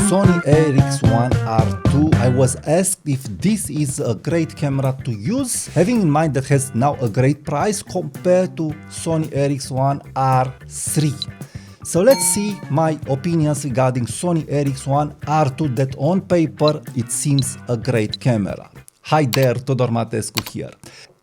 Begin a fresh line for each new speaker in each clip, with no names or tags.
Sony RX1R2, I was asked if this is a great camera to use, having in mind that has now a great price compared to Sony RX1R3. So let's see my opinions regarding Sony RX1R2 that on paper it seems a great camera. Hi there, Tudor Matescu here.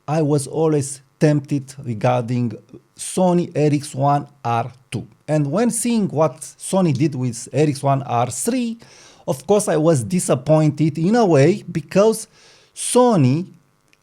I was always tempted regarding Sony RX1R2. And when seeing what Sony did with RX1R3, of course I was disappointed in a way because Sony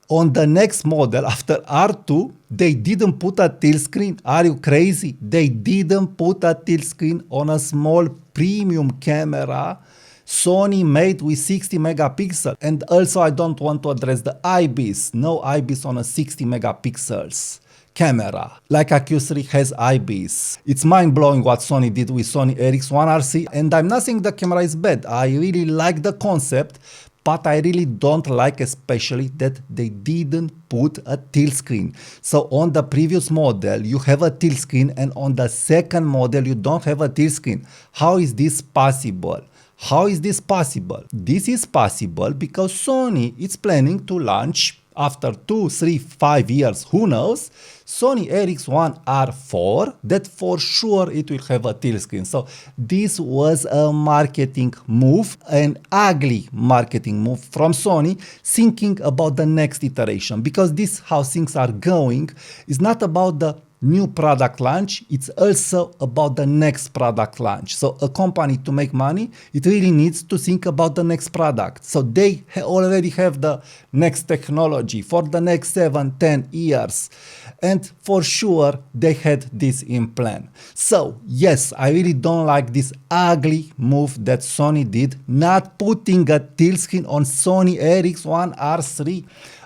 on the next model after R2, they didn't put a tilt screen. Are you crazy? They didn't put a tilt screen on a small premium camera Sony made with 60 megapixels. And also I don't want to address the IBIS. No IBIS on a 60 megapixels camera. Leica Q3 has IBIS. It's mind-blowing what Sony did with Sony RX1R3, and I'm not saying the camera is bad. I really like the concept, but I really don't like especially that they didn't put a tilt screen. So on the previous model you have a tilt screen and on the second model you don't have a tilt screen. How is this possible? How is this possible? This is possible because Sony is planning to launch after 2, 3, 5 years, who knows, Sony RX1R4, that for sure it will have a tilt screen. So this was a marketing move, an ugly marketing move from Sony, thinking about the next iteration, because this how things are going is not about the new product launch, it's also about the next product launch. So a company to make money, it really needs to think about the next product. So they already have the next technology for the next 7, 10 years. And for sure, they had this in plan. So yes, I really don't like this ugly move that Sony did, not putting a tilt screen on Sony RX1R3.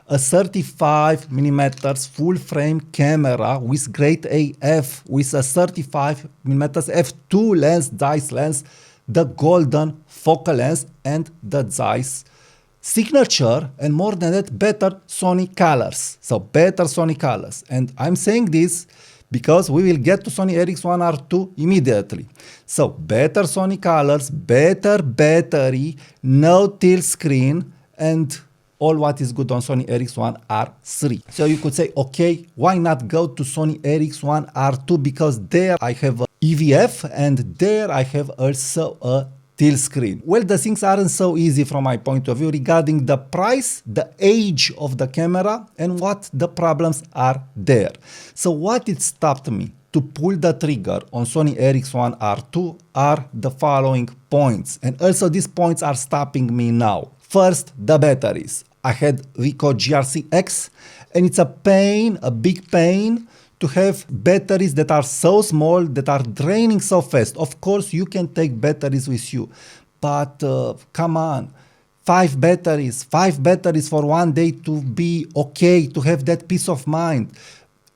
A 35mm full frame camera with great AF, with a 35mm f2 lens, Zeiss lens, the golden focal lens and the Zeiss signature, and more than that, better Sony colors. So better Sony colors. And I'm saying this because we will get to Sony RX1R2 immediately. So better Sony colors, better battery, no tilt screen, and all what is good on Sony RX1R3. So you could say, okay, why not go to Sony RX1R2, because there I have a EVF and there I have also a tilt screen. Well, the things aren't so easy from my point of view regarding the price, the age of the camera, and what the problems are there. So what it stopped me to pull the trigger on Sony RX1R2 are the following points. And also these points are stopping me now. First, the batteries. I had Ricoh GRC-X, and it's a pain, a big pain, to have batteries that are so small, that are draining so fast. Of course, you can take batteries with you, but come on, 5 batteries for one day to be okay, to have that peace of mind.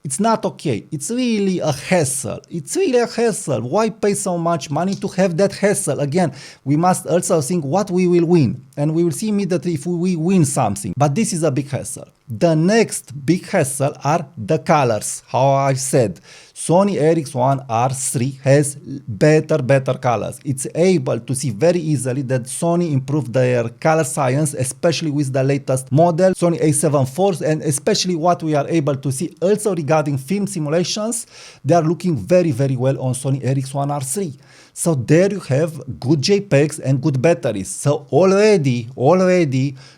It's not okay. It's really a hassle. It's really a hassle. Why pay so much money to have that hassle? Again, we must also think what we will win. And we will see immediately if we win something. But this is a big hassle. The next big hassle are the colors. How I said, Sony RX1R3 has better colors. It's able to see very easily that Sony improved their color science, especially with the latest model, Sony a7 IV, and especially what we are able to see also regarding film simulations, they are looking very well on Sony RX1R3. So there you have good JPEGs and good batteries. So already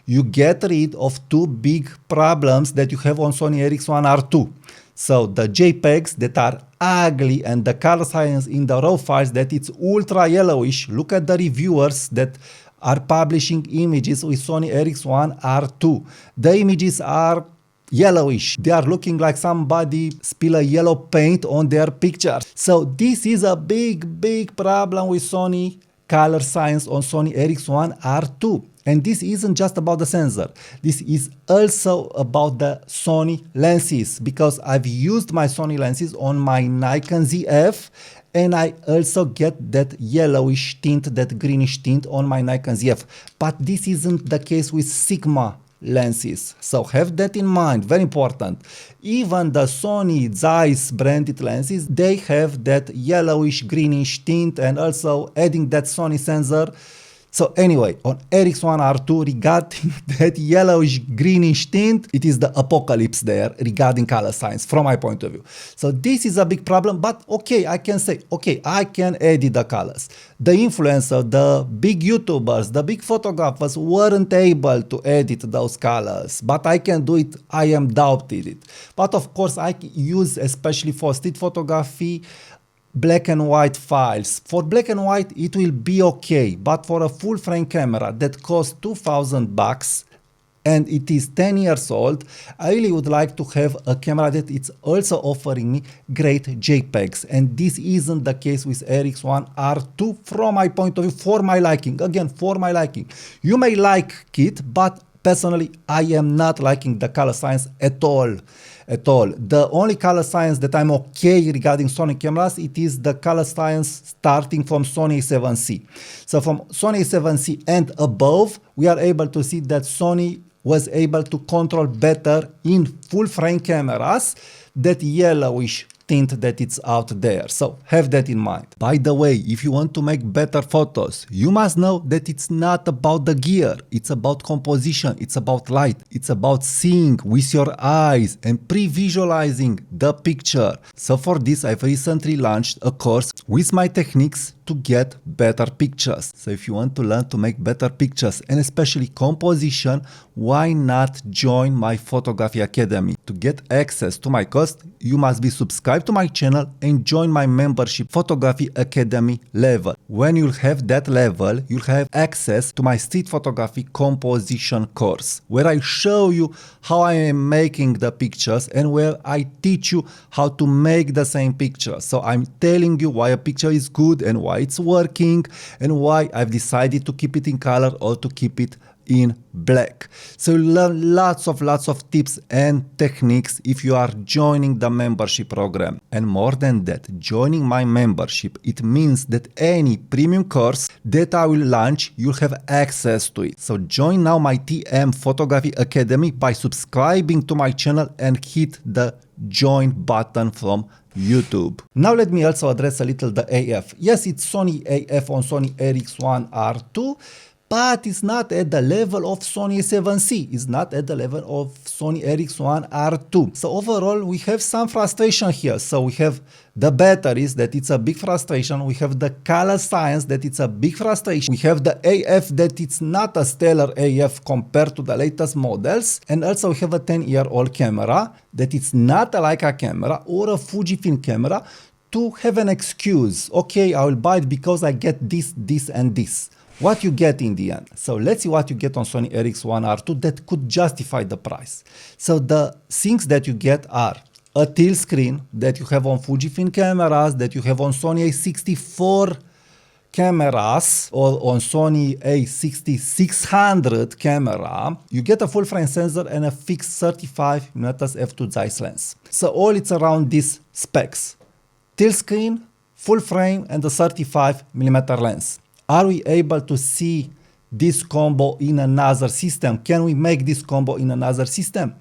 you get rid of 2 big problems that you have on Sony RX1R2. So the JPEGs that are ugly and the color science in the raw files that it's ultra yellowish. Look at the reviewers that are publishing images with Sony RX1R2. The images are yellowish. They are looking like somebody spill a yellow paint on their picture. So this is a big problem with Sony color science on Sony RX1R2. And this isn't just about the sensor. This is also about the Sony lenses, because I've used my Sony lenses on my Nikon ZF, and I also get that yellowish tint, that greenish tint on my Nikon ZF. But this isn't the case with Sigma lenses. So have that in mind, very important. Even the Sony Zeiss branded lenses, they have that yellowish greenish tint, and also adding that Sony sensor So anyway, on RX1R2, regarding that yellowish greenish tint, it is the apocalypse there regarding color science from my point of view. So this is a big problem, but okay, I can say, okay, I can edit the colors. The influencers, the big YouTubers, the big photographers weren't able to edit those colors, but I can do it. I am doubted it. But of course, I use, especially for street photography, black and white files. For black and white, it will be okay, but for a full frame camera that costs $2,000 and it is 10 years old, I really would like to have a camera that is also offering me great JPEGs, and this isn't the case with RX1R2 from my point of view, for my liking. Again, for my liking. You may like it, but personally, I am not liking the color science at all. The only color science that I'm okay regarding Sony cameras, it is the color science starting from Sony A7C. So from Sony A7C and above, we are able to see that Sony was able to control better in full frame cameras that yellowish tint that it's out there. So have that in mind. By the way, if you want to make better photos, you must know that it's not about the gear. It's about composition. It's about light. It's about seeing with your eyes and pre-visualizing the picture. So for this, I've recently launched a course with my techniques to get better pictures. So if you want to learn to make better pictures and especially composition, why not join my Photography Academy? To get access to my course, you must be subscribed to my channel and join my membership Photography Academy level. When you'll have that level, you'll have access to my street photography composition course, where I show you how I am making the pictures and where I teach you how to make the same picture. So I'm telling you why a picture is good and why it's working and why I've decided to keep it in color or to keep it in black. So you learn lots of tips and techniques if you are joining the membership program. And more than that, joining my membership, it means that any premium course that I will launch, you'll have access to it. So join now my TM Photography Academy by subscribing to my channel and hit the join button from YouTube. Now let me also address a little the AF. Yes, it's Sony AF on Sony RX1R2, but it's not at the level of Sony A7C. It's not at the level of Sony RX1R2. So overall, we have some frustration here. So we have the batteries, that it's a big frustration. We have the color science, that it's a big frustration. We have the AF, that it's not a stellar AF compared to the latest models. And also we have a 10-year-old camera, that it's not a Leica camera or a Fujifilm camera to have an excuse. Okay, I will buy it because I get this, this, and this. What you get in the end. So let's see what you get on Sony RX1R2 that could justify the price. So the things that you get are a tilt screen that you have on Fujifilm cameras, that you have on Sony A64 cameras or on Sony A6600 camera. You get a full frame sensor and a fixed 35mm f2 Zeiss lens. So all it's around these specs. Tilt screen, full frame, and a 35mm lens. Are we able to see this combo in another system? Can we make this combo in another system?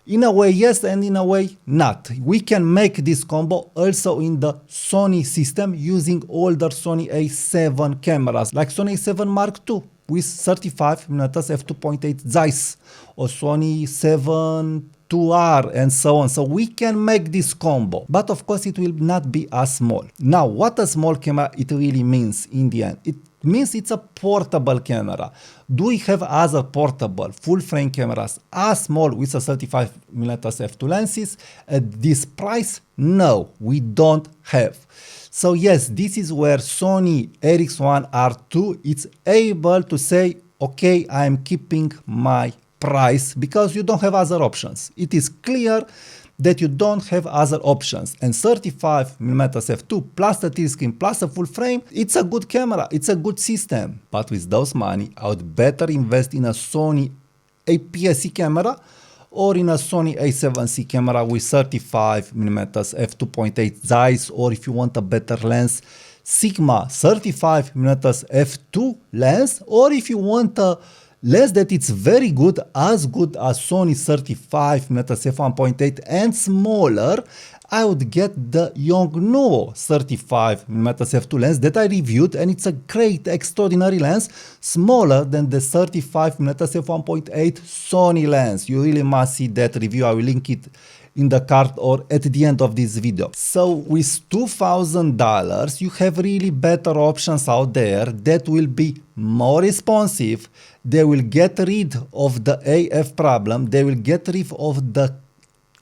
In a way, yes, and in a way, not. We can make this combo also in the Sony system using older Sony A7 cameras, like Sony A7 Mark II with 35mm f2.8 Zeiss, or Sony 7 2R and so on. So we can make this combo, but of course it will not be as small. Now, what a small camera it really means in the end? It means it's a portable camera. Do we have other portable full frame cameras as small with a 35mm f2 lenses at this price? No, we don't have. So yes, this is where Sony RX1R2 is able to say, okay, I'm keeping my price because you don't have other options. It is clear that you don't have other options, and 35mm f2 plus the tilt screen plus a full frame, it's a good camera, it's a good system. But with those money, I would better invest in a Sony APS-C camera or in a Sony A7C camera with 35mm f2.8 Zeiss, or if you want a better lens, Sigma 35mm f2 lens, or if you want a lens that it's very good as Sony 35mm f1.8 and smaller, I would get the Yongnuo 35mm f2 lens that I reviewed, and it's a great, extraordinary lens, smaller than the 35mm f1.8 Sony lens. You really must see that review. I will link it in the card or at the end of this video. So with $2,000, you have really better options out there that will be more responsive. They will get rid of the AF problem. They will get rid of the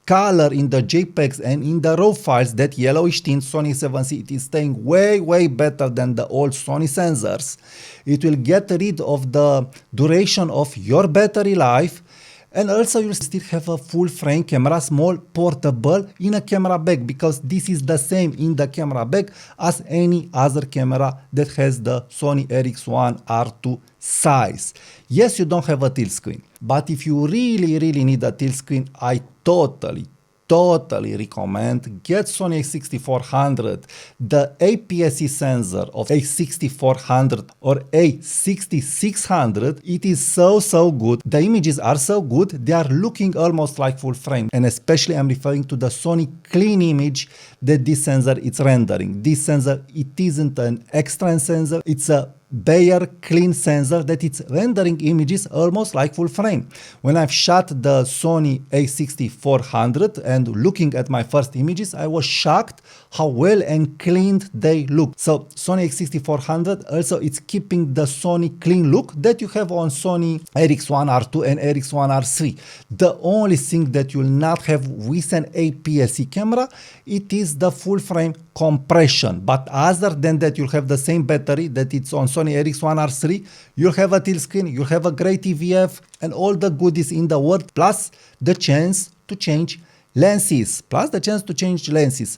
color in the JPEGs and in the RAW files, that yellowish tint. Sony 7C, it is staying way better than the old Sony sensors. It will get rid of the duration of your battery life. And also you'll still have a full frame camera, small, portable, in a camera bag, because this is the same in the camera bag as any other camera that has the Sony RX1R2 size. Yes, you don't have a tilt screen, but if you really need a tilt screen, I totally recommend get Sony a6400. The APS-C sensor of a6400 or a6600, it is so good. The images are so good, they are looking almost like full frame. And especially I'm referring to the Sony clean image that this sensor is rendering. This sensor, it isn't an extra sensor, it's a bare clean sensor that it's rendering images almost like full frame. When I've shot the Sony a6400 and looking at my first images, I was shocked how well and cleaned they look. So Sony a6400 also it's keeping the Sony clean look that you have on Sony RX1R2 and RX1R3. The only thing that you will not have with an APS-C camera, it is the full frame compression. But other than that, you'll have the same battery that it's on Sony RX1R3, you'll have a tilt screen, you'll have a great EVF and all the goodies in the world, plus the chance to change lenses.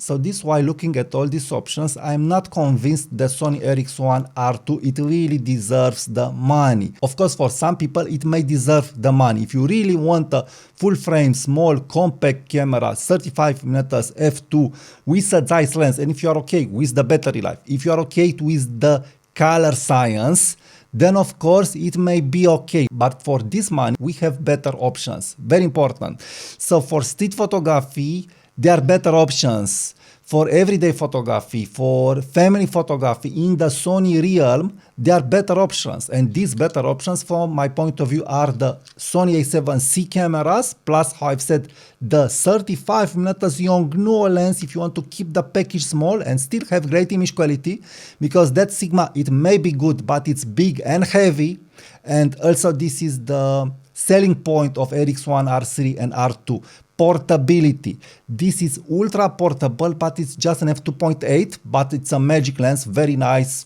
So this is why, looking at all these options, I'm not convinced that Sony RX1R2, it really deserves the money. Of course, for some people, it may deserve the money. If you really want a full frame, small, compact camera, 35mm f2 with a Zeiss lens, and if you are okay with the battery life, if you are okay with the color science, then of course it may be okay. But for this money, we have better options. Very important. So for street photography, there are better options. For everyday photography, for family photography, in the Sony realm, there are better options. And these better options, from my point of view, are the Sony a7C cameras, plus, how I've said, the 35mm Yongnuo lens if you want to keep the package small and still have great image quality, because that Sigma, it may be good, but it's big and heavy. And also this is the selling point of RX1R3 and R2. Portability. This is ultra portable, but it's just an f2.8, but it's a magic lens. Very nice,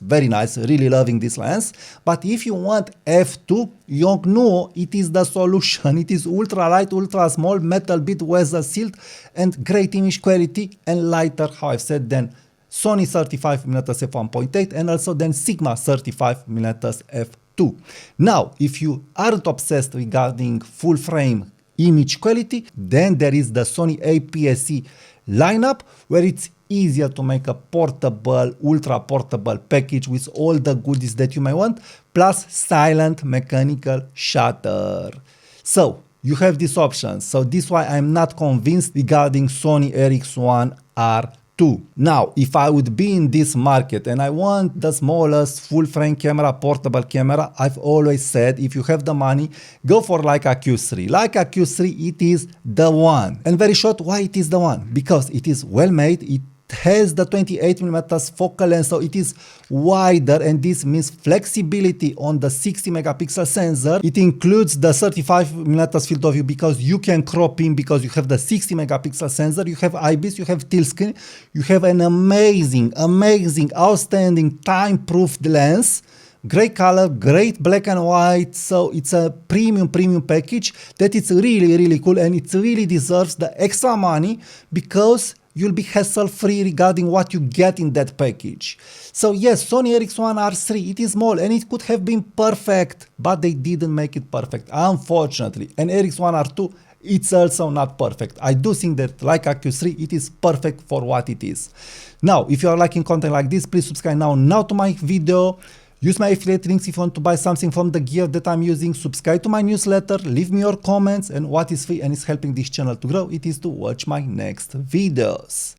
really loving this lens. But if you want f2, Yongnuo, it is the solution. It is ultra light, ultra small, metal bit, weather sealed, and great image quality, and lighter, how I've said, than Sony 35mm f1.8 and also then Sigma 35mm f2. Now, if you aren't obsessed regarding full frame image quality, then there is the Sony APS-C lineup, where it's easier to make a portable, ultra portable package with all the goodies that you may want, plus silent mechanical shutter. So you have these options. So this is why I'm not convinced regarding Sony RX1R2. Now, if I would be in this market and I want the smallest full frame camera, portable camera, I've always said, if you have the money, go for Leica Q3. Leica Q3, it is the one. And very short, why it is the one? Because it is well made, it has the 28mm focal length, so it is wider, and this means flexibility on the 60 megapixel sensor. It includes the 35mm field of view because you can crop in, because you have the 60 megapixel sensor, you have IBIS, you have tilt screen, you have an amazing, outstanding time-proofed lens. Great color, great black and white, so it's a premium package that it's really cool, and it really deserves the extra money because you'll be hassle-free regarding what you get in that package. So yes, Sony RX1R3, it is small and it could have been perfect, but they didn't make it perfect, unfortunately. And RX1R2, it's also not perfect. I do think that Leica Q3, it is perfect for what it is. Now, if you are liking content like this, please subscribe now to my video. Use my affiliate links if you want to buy something from the gear that I'm using. Subscribe to my newsletter, leave me your comments, and what is free and is helping this channel to grow, it is to watch my next videos.